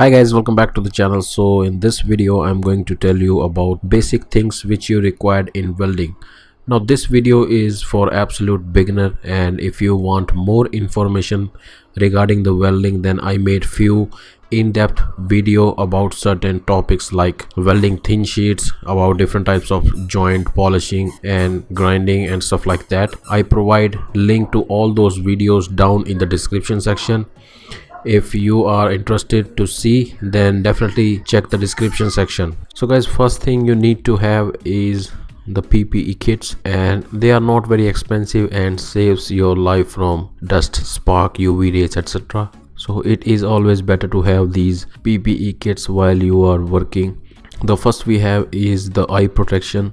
Hi guys, welcome back to the channel. So in this video I'm going to tell you about basic things which you required in welding. Now this video is for absolute beginner, and if you want more information regarding the welding, then I made few in-depth video about certain topics like welding thin sheets, about different types of joint polishing and grinding and stuff like that. I provide link to all those videos down in the description section. If you are interested to see, then definitely check the description section. So guys, first thing you need to have is the PPE kits, and they are not very expensive and saves your life from dust, spark, UV rays, etc. So it is always better to have these PPE kits while you are working. The first we have is the eye protection,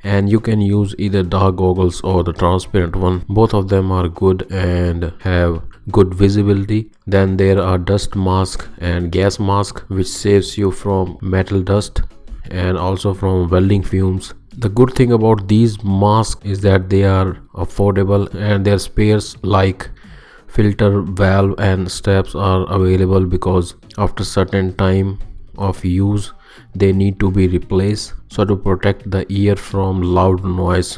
and you can use either dark goggles or the transparent one. Both of them are good and have good visibility. Then there are dust mask and gas mask, which saves you from metal dust and also from welding fumes. The good thing about these masks is that they are affordable, and their spares like filter valve and straps are available, because after certain time of use they need to be replaced, so to protect the ear from loud noise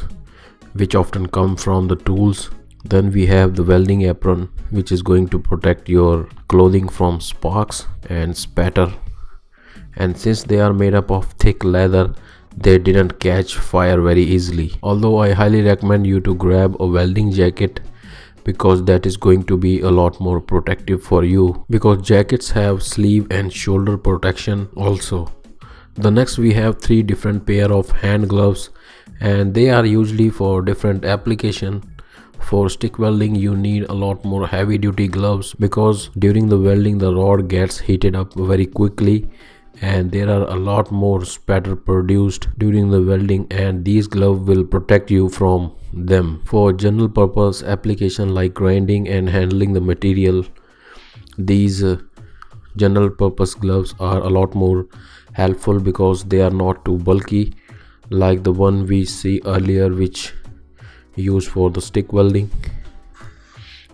which often come from the tools. Then we have the welding apron, which is going to protect your clothing from sparks and spatter, and since they are made up of thick leather, they didn't catch fire very easily. Although I highly recommend you to grab a welding jacket, because that is going to be a lot more protective for you, because jackets have sleeve and shoulder protection also. The next we have three different pair of hand gloves, and they are usually for different application. For stick welding you need a lot more heavy duty gloves, because during the welding the rod gets heated up very quickly and there are a lot more spatter produced during the welding, and these gloves will protect you from them. For general purpose application like grinding and handling the material, these general purpose gloves are a lot more helpful, because they are not too bulky like the one we see earlier which used for the stick welding.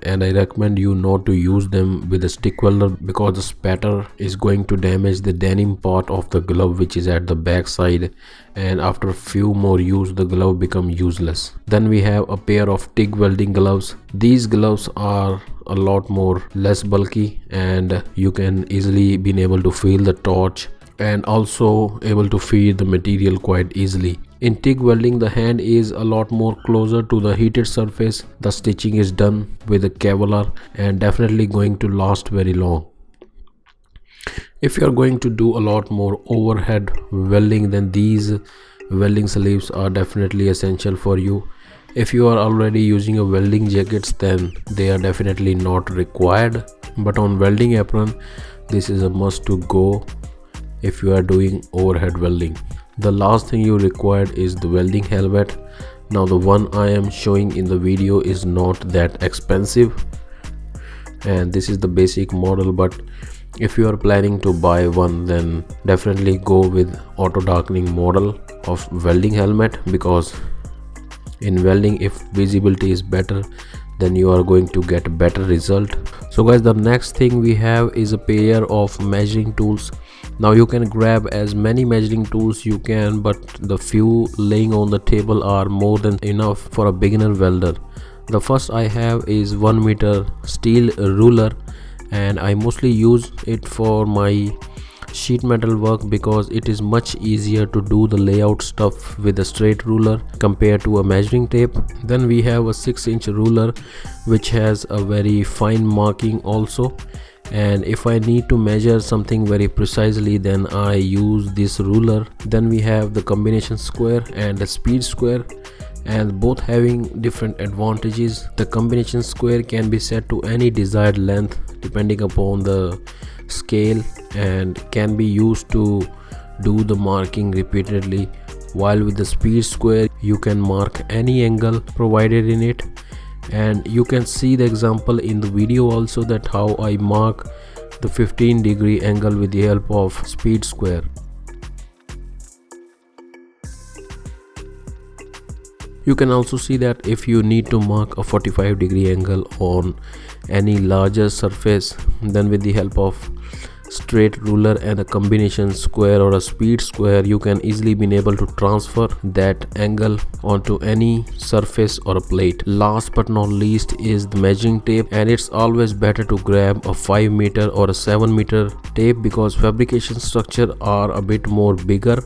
And I recommend you not to use them with a stick welder, because the spatter is going to damage the denim part of the glove, which is at the back side, and after a few more use the glove become useless. Then we have a pair of TIG welding gloves. These gloves are a lot more less bulky, and you can easily be able to feel the torch and also able to feed the material quite easily. In TIG welding the hand is a lot more closer to the heated surface. The stitching is done with a Kevlar and definitely going to last very long. If you are going to do a lot more overhead welding, then these welding sleeves are definitely essential for you. If you are already using a welding jackets, then they are definitely not required, but on welding apron this is a must to go if you are doing overhead welding. The last thing you required is the welding helmet. Now the one I am showing in the video is not that expensive, and this is the basic model, but if you are planning to buy one, then definitely go with auto darkening model of welding helmet, because in welding if visibility is better, then you are going to get a better result. So guys, the next thing we have is a pair of measuring tools. Now you can grab as many measuring tools you can, but the few laying on the table are more than enough for a beginner welder. The first I have is 1 meter steel ruler, and I mostly use it for my sheet metal work, because it is much easier to do the layout stuff with a straight ruler compared to a measuring tape. Then we have a 6-inch ruler which has a very fine marking also, and if I need to measure something very precisely, then I use this ruler. Then we have the combination square and the speed square, and both having different advantages. The combination square can be set to any desired length depending upon the scale, and can be used to do the marking repeatedly, while with the speed square you can mark any angle provided in it. And you can see the example in the video also, that how I mark the 15-degree angle with the help of speed square. You can also see that if you need to mark a 45-degree angle on any larger surface, then with the help of straight ruler and a combination square or a speed square, you can easily be able to transfer that angle onto any surface or a plate. Last but not least is the measuring tape, and it's always better to grab a 5 meter or a 7 meter tape because fabrication structure are a bit more bigger,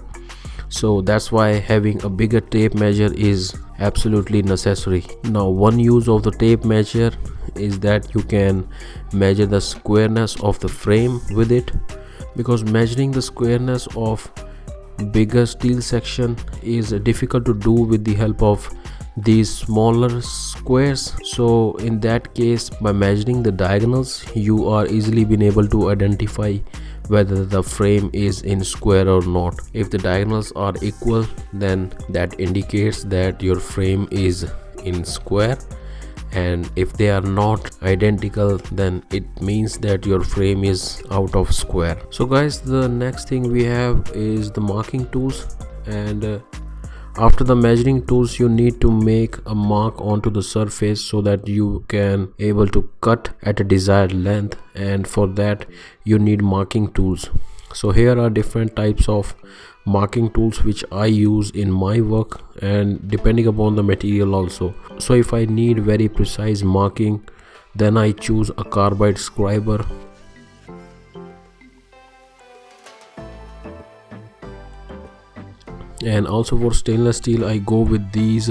so that's why having a bigger tape measure is absolutely necessary. Now one use of the tape measure is that you can measure the squareness of the frame with it, because measuring the squareness of bigger steel section is difficult to do with the help of these smaller squares. So in that case, by measuring the diagonals, you are easily been able to identify whether the frame is in square or not. If the diagonals are equal, then that indicates that your frame is in square, and if they are not identical, then it means that your frame is out of square. So guys, the next thing we have is the marking tools, and after the measuring tools you need to make a mark onto the surface so that you can able to cut at a desired length, and for that you need marking tools. So here are different types of marking tools which I use in my work, and depending upon the material also. So if I need very precise marking, then I choose a carbide scriber. And also for stainless steel I go with these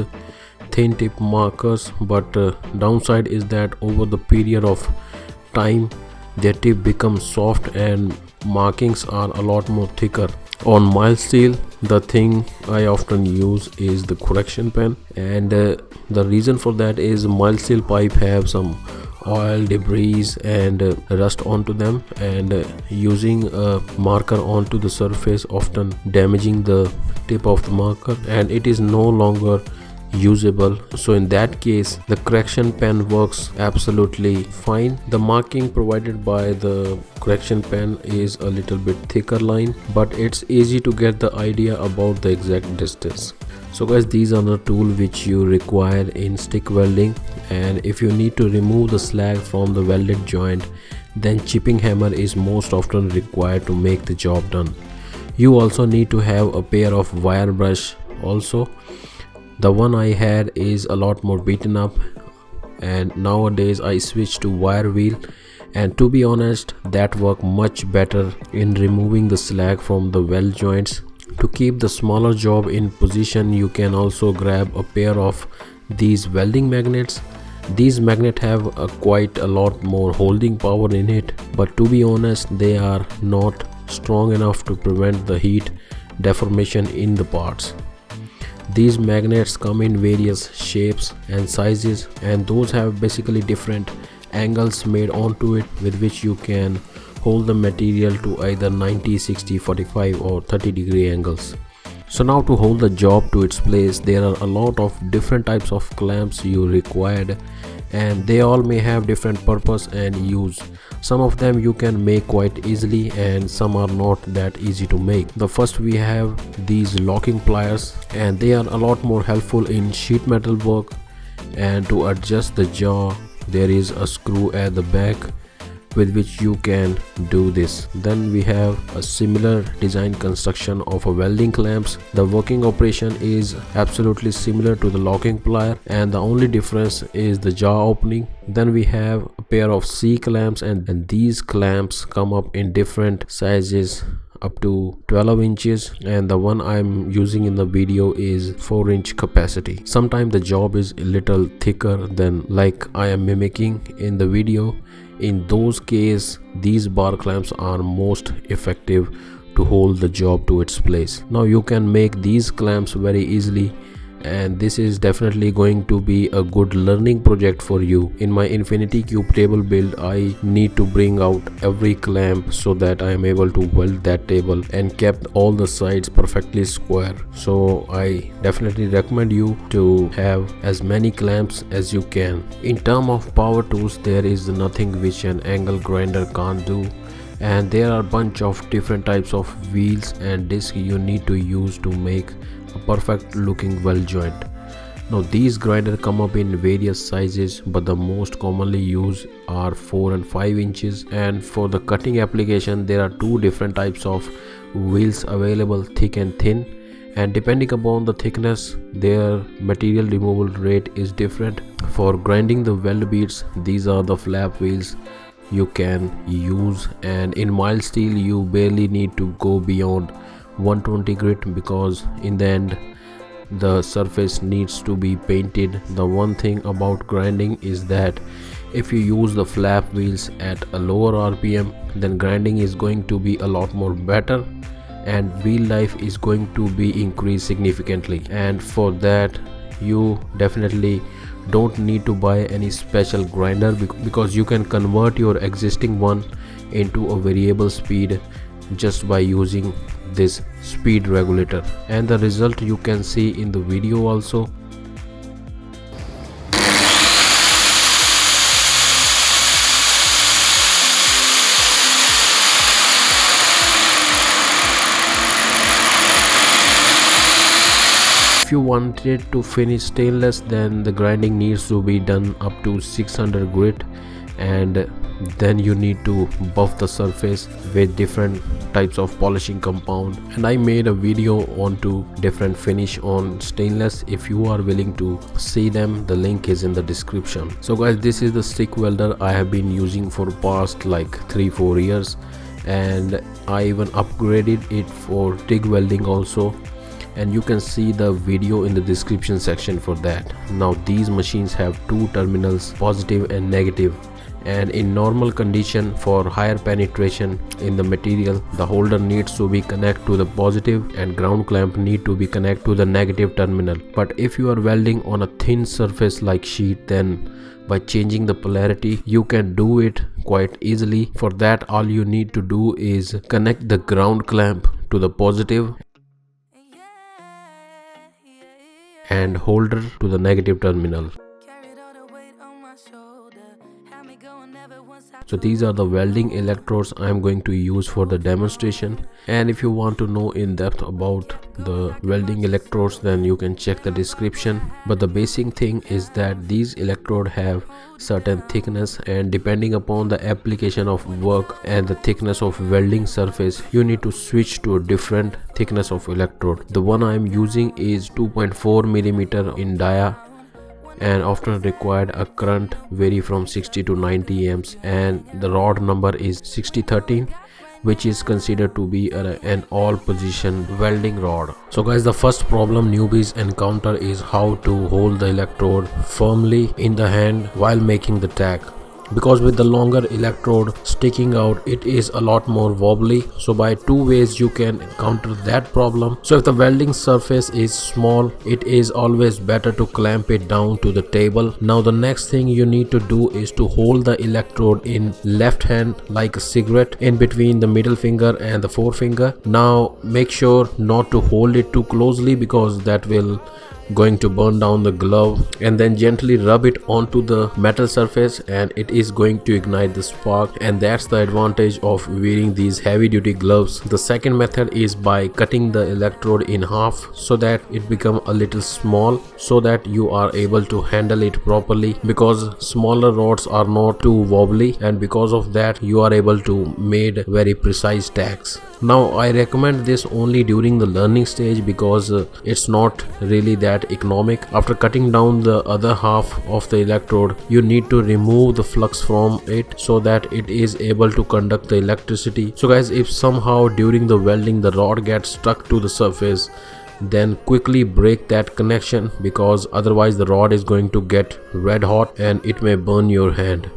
thin tip markers, but downside is that over the period of time their tip becomes soft and markings are a lot more thicker. On mild steel, the thing I often use is the correction pen, and the reason for that is mild steel pipe have some oil, debris and rust onto them, and using a marker onto the surface often damaging the tip of the marker and it is no longer usable. So in that case the correction pen works absolutely fine. The marking provided by the correction pen is a little bit thicker line, but it's easy to get the idea about the exact distance. So guys, these are the tools which you require in stick welding, and if you need to remove the slag from the welded joint, then chipping hammer is most often required to make the job done. You also need to have a pair of wire brush also. The one I had is a lot more beaten up, and nowadays I switched to wire wheel, and to be honest that work much better in removing the slag from the weld joints. To keep the smaller job in position, you can also grab a pair of these welding magnets. These magnets have quite a lot more holding power in it, but to be honest they are not strong enough to prevent the heat deformation in the parts. These magnets come in various shapes and sizes, and those have basically different angles made onto it with which you can hold the material to either 90, 60, 45 or 30-degree angles. So now to hold the job to its place, there are a lot of different types of clamps you required, and they all may have different purpose and use. Some of them you can make quite easily and some are not that easy to make. The first we have these locking pliers, and they are a lot more helpful in sheet metal work. And to adjust the jaw, there is a screw at the back with which you can do this. Then we have a similar design construction of a welding clamps. The working operation is absolutely similar to the locking plier, and the only difference is the jaw opening. Then we have a pair of C clamps, and these clamps come up in different sizes up to 12 inches, and the one I'm using in the video is 4-inch capacity. Sometimes the job is a little thicker than like I am mimicking in the video. In those cases, these bar clamps are most effective to hold the job to its place. Now you can make these clamps very easily, and this is definitely going to be a good learning project for you. In my infinity cube table build, I need to bring out every clamp so that I am able to weld that table and kept all the sides perfectly square. So I definitely recommend you to have as many clamps as you can. In terms of power tools, there is nothing which an angle grinder can't do, and there are a bunch of different types of wheels and discs you need to use to make a perfect looking weld joint. Now these grinders come up in various sizes, but the most commonly used are 4 and 5 inches. And for the cutting application there are two different types of wheels available, thick and thin, and depending upon the thickness their material removal rate is different. For grinding the weld beads, these are the flap wheels you can use, and in mild steel you barely need to go beyond 120 grit because in the end the surface needs to be painted. The one thing about grinding is that if you use the flap wheels at a lower RPM, then grinding is going to be a lot more better and wheel life is going to be increased significantly. And for that you definitely don't need to buy any special grinder because you can convert your existing one into a variable speed just by using this speed regulator, and the result you can see in the video also. If you wanted to finish stainless, then the grinding needs to be done up to 600 grit, and then you need to buff the surface with different types of polishing compound, and I made a video on two different finish on stainless. If you are willing to see them, the link is in the description. So guys, this is the stick welder I have been using for past like 3-4 years, and I even upgraded it for TIG welding also, and you can see the video in the description section for that. Now these machines have two terminals, positive and negative, and in normal condition for higher penetration in the material, the holder needs to be connected to the positive and ground clamp need to be connected to the negative terminal. But if you are welding on a thin surface like sheet, then by changing the polarity you can do it quite easily. For that all you need to do is connect the ground clamp to the positive and holder to the negative terminal. So these are the welding electrodes I am going to use for the demonstration, and if you want to know in depth about the welding electrodes, then you can check the description. But the basic thing is that these electrodes have certain thickness, and depending upon the application of work and the thickness of welding surface, you need to switch to a different thickness of electrode. The one I am using is 2.4 mm in dia, and often required a current vary from 60 to 90 amps, and the rod number is 6013, which is considered to be an all position welding rod. So guys, the first problem newbies encounter is how to hold the electrode firmly in the hand while making the tack, because with the longer electrode sticking out it is a lot more wobbly. So by two ways you can counter that problem. So if the welding surface is small, it is always better to clamp it down to the table. Now the next thing you need to do is to hold the electrode in left hand like a cigarette in between the middle finger and the forefinger. Now make sure not to hold it too closely because that will going to burn down the glove, and then gently rub it onto the metal surface and it is going to ignite the spark, and that's the advantage of wearing these heavy duty gloves. The second method is by cutting the electrode in half so that it become a little small, so that you are able to handle it properly, because smaller rods are not too wobbly, and because of that you are able to made very precise tacks. Now I recommend this only during the learning stage because it's not really that economic. After cutting down the other half of the electrode, you need to remove the flux from it so that it is able to conduct the electricity. So guys, if somehow during the welding the rod gets stuck to the surface, then quickly break that connection, because otherwise the rod is going to get red hot and it may burn your hand.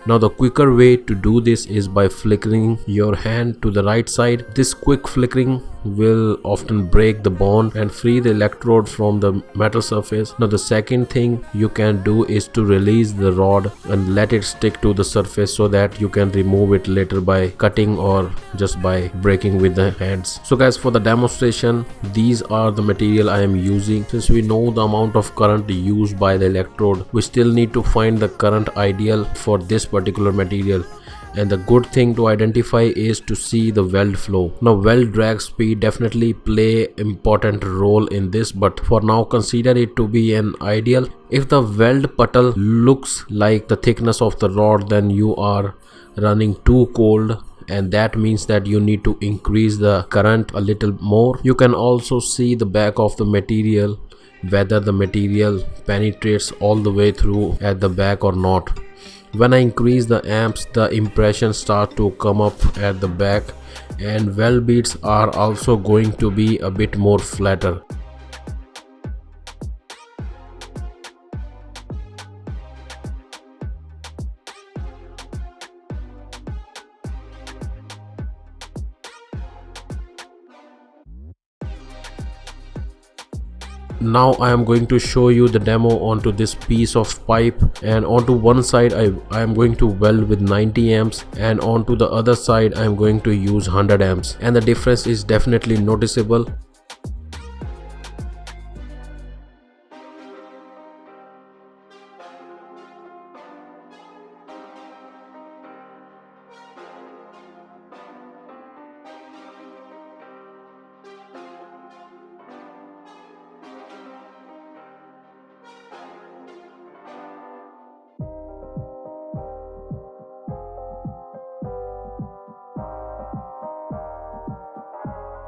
Now the quicker way to do this is by flickering your hand to the right side. This quick flickering will often break the bond and free the electrode from the metal surface. Now the second thing you can do is to release the rod and let it stick to the surface so that you can remove it later by cutting or just by breaking with the hands. So guys, for the demonstration, these are the material I am using. Since we know the amount of current used by the electrode, we still need to find the current ideal for this particular material, And the good thing to identify is to see the weld flow. Now weld drag speed definitely play important role in this, but for now consider it to be an ideal. If the weld puddle looks like the thickness of the rod, then you are running too cold, and that means that you need to increase the current a little more. You can also see the back of the material, whether the material penetrates all the way through at the back or not. When I increase the amps, the impressions start to come up at the back, and weld beads are also going to be a bit more flatter. Now I am going to show you the demo onto this piece of pipe, and onto one side I am going to weld with 90 amps, and onto the other side I am going to use 100 amps, and the difference is definitely noticeable.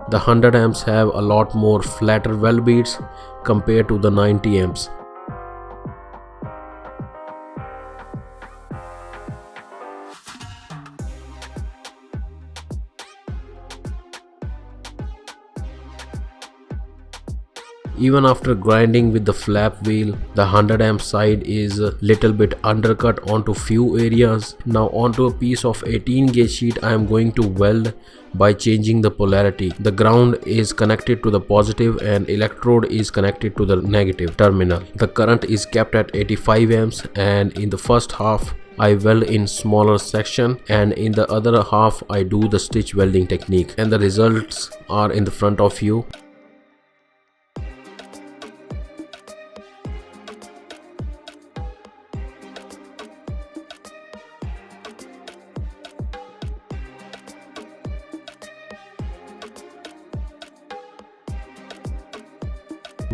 The 100 amps have a lot more flatter weld beads compared to the 90 amps. Even after grinding with the flap wheel, the 100 amp side is a little bit undercut onto few areas. Now onto a piece of 18 gauge sheet I am going to weld by changing the polarity. The ground is connected to the positive and electrode is connected to the negative terminal. The current is kept at 85 amps, and in the first half I weld in smaller section, and in the other half I do the stitch welding technique, and the results are in the front of you.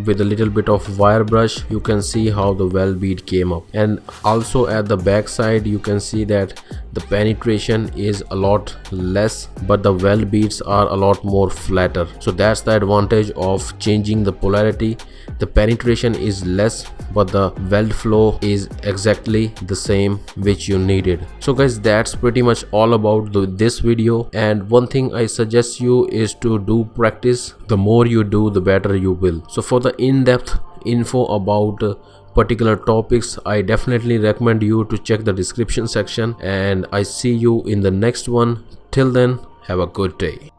With a little bit of wire brush, you can see how the weld bead came up, and also at the back side you can see that the penetration is a lot less, but the weld beads are a lot more flatter. So that's the advantage of changing the polarity. The penetration is less, but the weld flow is exactly the same which you needed. So guys, that's pretty much all about this video, and one thing I suggest you is to do practice. The more you do, the better you will. So for the in-depth info about particular topics, I definitely recommend you to check the description section, and I see you in the next one. Till then, have a good day.